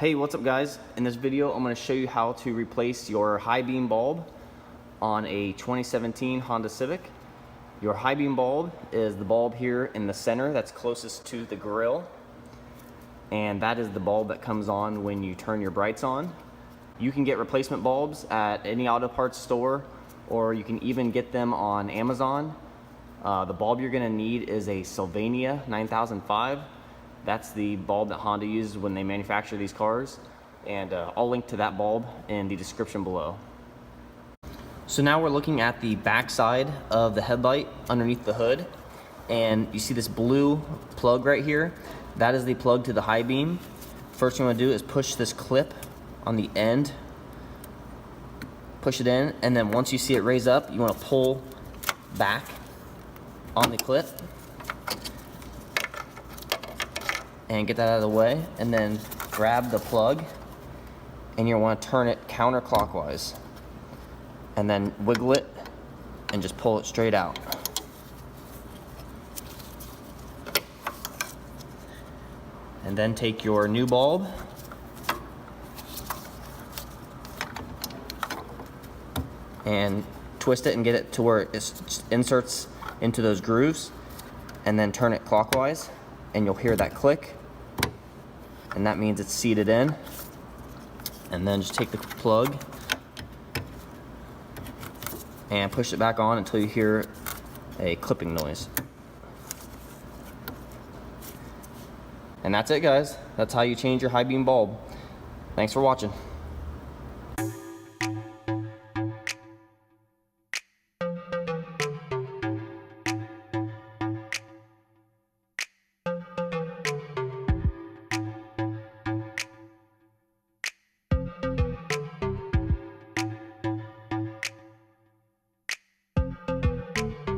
Hey, what's up guys? In this video I'm going to show you how to replace your high beam bulb on a 2017 Honda Civic. Your high beam bulb is the bulb here in the center that's closest to the grill, and that is the bulb that comes on when you turn your brights on. You can get replacement bulbs at any auto parts store, or you can even get them on Amazon. The bulb you're going to need is a Sylvania 9005. That's the bulb that Honda uses when they manufacture these cars, and I'll link to that bulb in the description below. So now we're looking at the back side of the headlight underneath the hood, and you see this blue plug right here. That is the plug to the high beam. First thing you want to do is push this clip on the end, push it in, and then once you see it raise up, you want to pull back on the clip and get that out of the way, and then grab the plug and you want to turn it counterclockwise and then wiggle it and just pull it straight out. And then take your new bulb and twist it and get it to where it inserts into those grooves, and then turn it clockwise and you'll hear that click, and that means it's seated in. And then just take the plug and push it back on until you hear a clipping noise. And that's it guys, that's how you change your high beam bulb. Thanks for watching.